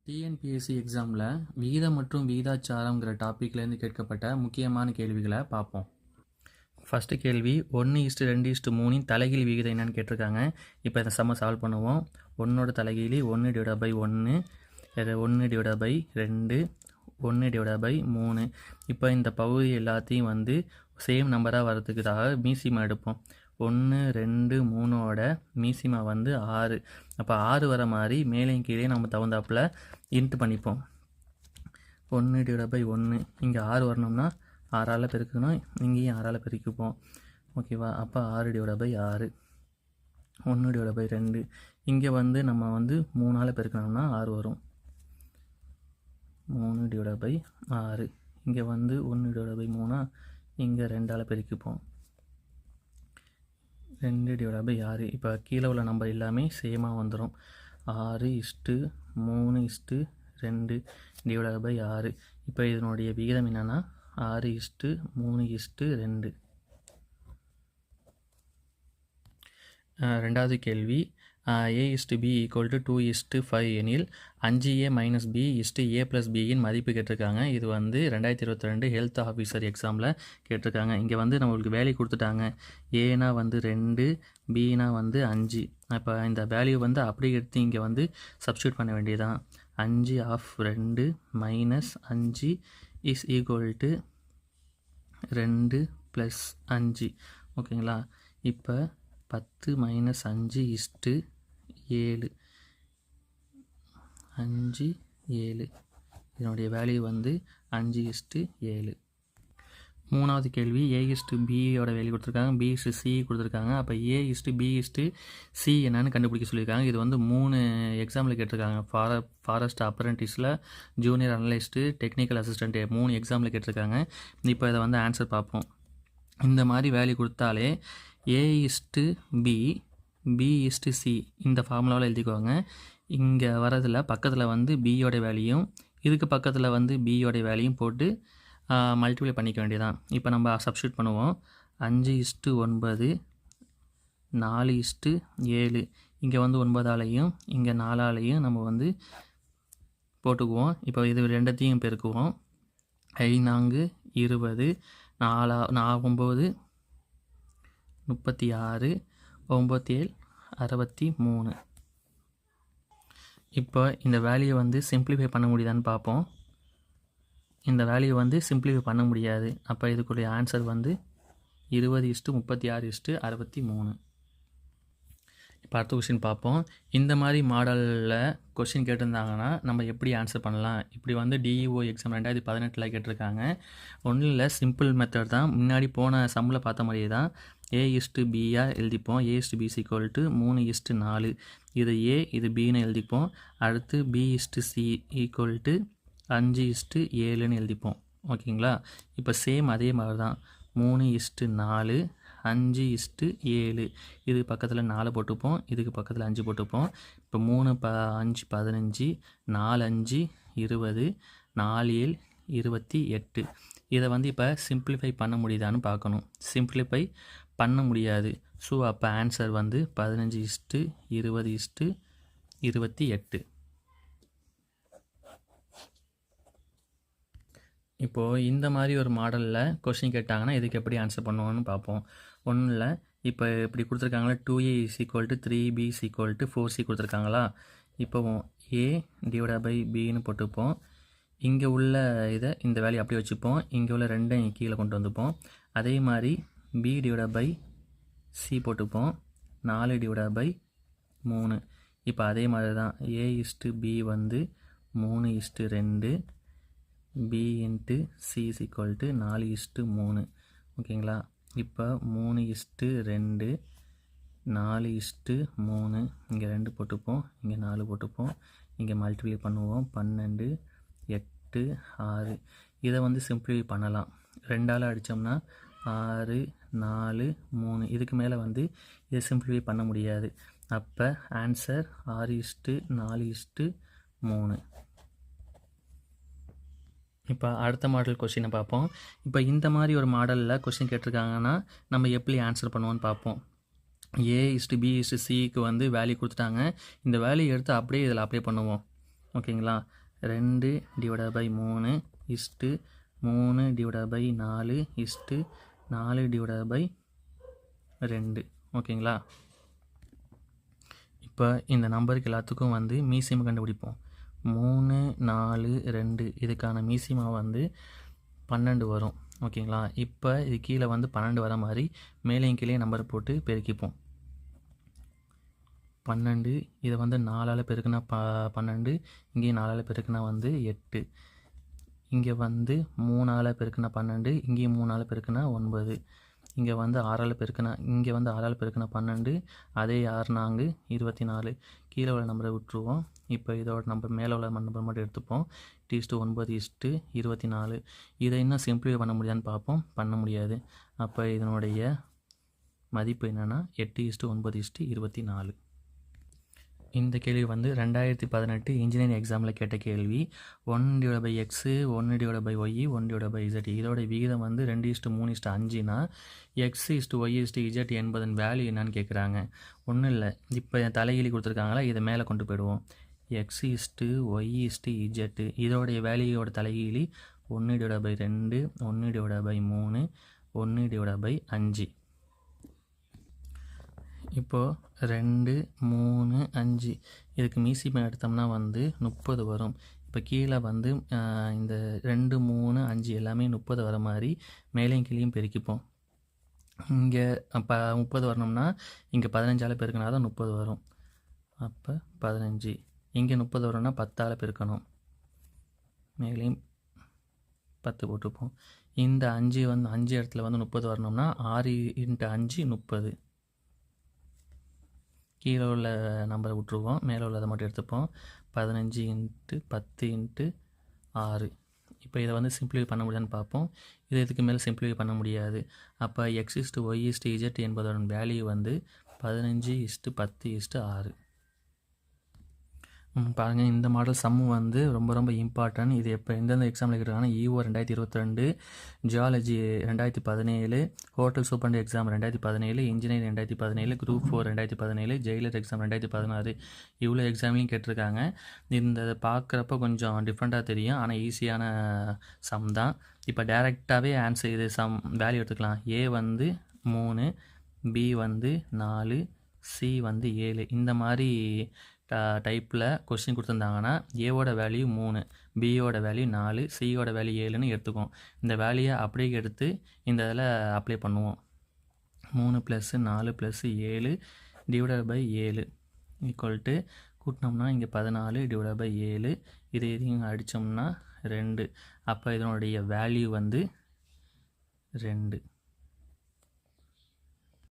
TNPSC எக்ஸாமில் விகிதம் மற்றும் விகிதாச்சாரங்கிற டாப்பிக்லேருந்து கேட்கப்பட்ட முக்கியமான கேள்விகளை பார்ப்போம். ஃபஸ்ட்டு கேள்வி 1:2:3 தலைகீழ் விகிதம் என்னன்னு கேட்டிருக்காங்க. இப்போ இந்த சம்மை சால்வ் பண்ணுவோம். 1ஓட தலைகீழி 1/1, இது 1/2, 1/3. இப்போ இந்த பகுதி எல்லாத்தையும் வந்து சேம் நம்பராக வரதுக்காக மீசிமா எடுப்போம். 1, 2, 3ஓட மீசிமா வந்து 6. அப்போ 6 வர மாதிரி மேலேயும் கீழே நம்ம தகுந்தாப்பில் இன்ட்டு பண்ணிப்போம். 1/1 இங்கே 6 வரணும்னா 6ஆல் பெருக்கணும், இங்கேயும் 6ஆல் பெருக்கிப்போம். ஓகேவா? அப்போ 6/6, 1/2. இங்கே வந்து நம்ம வந்து 3ஆல் பெருக்கணும்னா 6 வரும். 3/6. இங்கே வந்து 1/3, இங்கே 2ஆல் பெருக்கிப்போம். 2/6. இப்போ கீழே உள்ள நம்பர் எல்லாமே சேமாக வந்துடும். 6:3:2/6. இப்போ இதனுடைய விகிதம் என்னென்னா 6:3:2. ரெண்டாவது கேள்வி, a/b = 2:5 எனில் 5a - b a + bயின் மதிப்பு கேட்டிருக்காங்க. இது வந்து 2022 ஹெல்த் ஆஃபீஸர் எக்ஸாமில் கேட்டிருக்காங்க. இங்கே வந்து நம்மளுக்கு வேல்யூ கொடுத்துட்டாங்க. ஏனா வந்து 2, பினா வந்து 5. இப்போ இந்த வேல்யூ வந்து அப்படியே எடுத்து இங்கே வந்து சப்ஸ்டியூட் பண்ண வேண்டியதான். 5/2 - 5 = 2 + 5. ஓகேங்களா? இப்போ 10 - 5 = 7. 5, 7. இதனுடைய வேல்யூ வந்து 5:7. மூணாவது கேள்வி, a/bயோட வேல்யூ கொடுத்துருக்காங்க, b/c கொடுத்துருக்காங்க. அப்போ a/b/c என்னன்னு கண்டுபிடிக்க சொல்லியிருக்காங்க. இது வந்து 3 எக்ஸாமில் கேட்டிருக்காங்க. ஃபாரஸ்ட் அப்ரெண்டிஸில், ஜூனியர் அனலிஸ்ட்டு, டெக்னிக்கல் அசிஸ்டண்ட் 3 எக்ஸாமில் கேட்டிருக்காங்க. இப்போ இதை வந்து ஆன்சர் பார்ப்போம். இந்த மாதிரி வேல்யூ கொடுத்தாலே a/b, b/c இந்த ஃபார்முலாவில் எழுதிக்குவாங்க. இங்கே வரதில் பக்கத்தில் வந்து பியோட வேல்யூயும் இதுக்கு பக்கத்தில் வந்து பியோட வேல்யூயும் போட்டு மல்டிப்ளை பண்ணிக்க வேண்டியதான். இப்போ நம்ம சப்ஸ்டியூட் பண்ணுவோம். 5:9, 4:7. இங்கே வந்து 9ஆலையும் இங்கே 4ஆலையும் நம்ம வந்து போட்டுக்குவோம். இப்போ இது ரெண்டத்தையும் பெருக்குவோம். 5×4 20, 4×9 36, 9×7 63. இப்போ இந்த வேல்யூ வந்து சிம்பிளிஃபை பண்ண முடியுதான்னு பார்ப்போம். இந்த வேல்யூ வந்து சிம்பிளிஃபை பண்ண முடியாது. அப்போ இதுக்குரிய ஆன்சர் வந்து 20:36:63. இப்போ அடுத்த கொஸ்டின் பார்ப்போம். இந்த மாதிரி மாடலில் கொஸ்டின் கேட்டிருந்தாங்கன்னா நம்ம எப்படி ஆன்சர் பண்ணலாம்? இப்படி வந்து டிஇஓ எக்ஸாம் 2018 கேட்டிருக்காங்க. ஒன்றும் இல்லை, சிம்பிள் மெத்தட் தான். முன்னாடி போன சம்மில் பார்த்த மாதிரியே தான். a/bயாக எழுதிப்போம். a/b = 3:4. இது a, இது bன்னு எழுதிப்போம். அடுத்து b/c = 5:7ன்னு எழுதிப்போம். ஓகேங்களா? இப்போ சேம் அதே மாதிரி தான். 3:4, 5:7. இது பக்கத்தில் 4 போட்டுப்போம், இதுக்கு பக்கத்தில் 5 போட்டுப்போம். இப்போ 3 5 15, 4 5 20, 4 7 28. இதை வந்து இப்போ சிம்பிளிஃபை பண்ண முடியுதான்னு பார்க்கணும். சிம்பிளிஃபை பண்ண முடியாது. ஸோ அப்போ ஆன்சர் வந்து 15:20:28. இப்போது இந்த மாதிரி ஒரு மாடலில் கொஸ்டின் கேட்டாங்கன்னா இதுக்கு எப்படி ஆன்சர் பண்ணுவோன்னு பார்ப்போம். ஒன்றும் இல்லை, இப்போ இப்படி கொடுத்துருக்காங்களா, 2a = 3b = 4c கொடுத்துருக்காங்களா. இப்போ a/bன்னு போட்டுப்போம். இங்கே உள்ள இதை இந்த வேல்யூ அப்படியே வச்சுப்போம். இங்கே உள்ள 2 கீழே கொண்டு வந்துப்போம். அதே மாதிரி b/c போட்டுப்போம். 4/3. இப்போ அதே மாதிரி தான் a/b வந்து 3:2, b/c = 4:3. ஓகேங்களா? இப்போ 3:2, 4:3. இங்கே 2 போட்டுப்போம், இங்கே 4 போட்டுப்போம். இங்கே மல்டிப்ளை பண்ணுவோம். 12, 8, 6. இதை வந்து சிம்பிளிஃபை பண்ணலாம். 2ஆல் அடித்தோம்னா 6, 4, 3. இதுக்கு மேலே வந்து இதை சிம்பிளிஃபை பண்ண முடியாது. அப்போ ஆன்சர் 6:4:3. இப்போ அடுத்த மாடல் கொஸ்டினை பார்ப்போம். இப்போ இந்த மாதிரி ஒரு மாடலில் கொஸ்டின் கேட்டிருக்காங்கன்னா நம்ம எப்படி ஆன்சர் பண்ணுவோன்னு பார்ப்போம். a/b/cக்கு வந்து வேல்யூ கொடுத்துட்டாங்க. இந்த வேல்யூ எடுத்து அப்படியே இதில் அப்ளை பண்ணுவோம். ஓகேங்களா. 2 divided by 3 is to 3 divided by 4 is to 4 divided by 2. ஓகேங்களா. இப்போ இந்த நம்பருக்கு எல்லாத்துக்கும் வந்து மீசியம் கண்டுபிடிப்போம். 3 4 2 இதுக்கான மீசியமா வந்து 12 வரும். ஓகேங்களா. இப்போ இது கீழே வந்து 12 வர மாதிரி மேலேயும் கீழே நம்பர் போட்டு பெருக்கிப்போம். 12 இதை வந்து 4ஆல் பெருக்குனா 12, இங்கேயும் 4ஆல் பெருக்குனா வந்து 8, இங்கே வந்து 3ஆல் பெருக்குனா 12, இங்கேயும் 3ஆல் பெருக்குனா 9, இங்கே வந்து 6ஆல் பெருக்குனா இங்கே வந்து 6ஆல் பெருக்குனா 12, அதே 6 4 24. கீழே உள்ள நம்பரை விட்டுருவோம். இப்போ இதோட நம்பர் மேலே உள்ள நம்பர் மட்டும் எடுத்துப்போம். 8:9:24. இதை இன்னும் சிம்பிளிஃபை பண்ண முடியாதுன்னு பார்ப்போம். பண்ண முடியாது. அப்போ இதனுடைய மதிப்பு என்னென்னா 8:9:24. இந்த கேள்வி வந்து 2018 இன்ஜினியரிங் எக்ஸாமில் கேட்ட கேள்வி. 1/x 1/y 1/z இதோட விகிதம் வந்து 2:3:5னா x:y:z என்பதன் வேல்யூ என்னன்னு கேட்குறாங்க. ஒன்றும் இல்லை, இப்போ தலைகீழி கொடுத்துருக்காங்களா, இதை மேலே கொண்டு போயிடுவோம். x:y:z இதோடைய வேல்யூவோட தலைகீழி 1/2 1/3 1/5. இப்போது 2 3 5 இதுக்கு மீசியம் எடுத்தோம்னா வந்து 30 வரும். இப்போ கீழே வந்து இந்த 2 3 5 எல்லாமே 30 வர மாதிரி மேலேயும் கீழேயும் பெருக்கிப்போம். இங்கே 30 வரணும்னா இங்கே 15ஆல் பெருக்கினா தான் 30 வரும். அப்போ 15. இங்கே 30 வரணும்னா 10ஆல் பெருக்கணும். மேலேயும் 10 போட்டுப்போம். இந்த 5 வந்து 5 இடத்துல வந்து 30 வரணும்னா 6 × 5 30. கீழே உள்ள நம்பரை விட்டுருவோம், மேலே உள்ளதை மட்டும் எடுத்துப்போம். 15 × 10 × 6. இப்போ இதை வந்து சிம்பிளிஃபை பண்ண முடியாதுன்னு பார்ப்போம். இதுக்கு மேலே சிம்பிளிஃபை பண்ண முடியாது. அப்போ x:y:z என்பதோட வேல்யூ வந்து 15:10:6. பாருங்கள், இந்த மாடல் சம்மு வந்து ரொம்ப இம்பார்ட்டன்ட். இது எப்போ எந்தெந்த எக்ஸாமில் கேட்டிருக்காங்கன்னா EO 2022, geology 2017, hotel superintendent exam 2017, engineering 2017, group 4 2017, Jailer exam 2016 இவ்வளோ எக்ஸாம்லையும் கேட்டிருக்காங்க. இந்த பார்க்குறப்ப கொஞ்சம் டிஃப்ரெண்ட்டாக தெரியும், ஆனால் ஈஸியான சம் தான். இப்போ டேரெக்டாகவே ஆன்சர் இது சம் வேல்யூ எடுத்துக்கலாம். A வந்து 3, B வந்து 4, C வந்து 7. இந்த மாதிரி டைப்பில் கொஸ்டின் கொடுத்துருந்தாங்கன்னா ஏவோட வேல்யூ 3, பியோட வேல்யூ 4, சியோட வேல்யூ 7ன்னு எடுத்துக்கும். இந்த வேல்யூயை அப்படியே எடுத்து இந்த இதில் அப்ளை பண்ணுவோம். 3 + 4 + 7 /7 ஈக்குவல் கூட்டினோம்னா இங்கே 14 /7. இதையும் அடித்தோம்னா 2. அப்போ இதனுடைய வேல்யூ வந்து 2.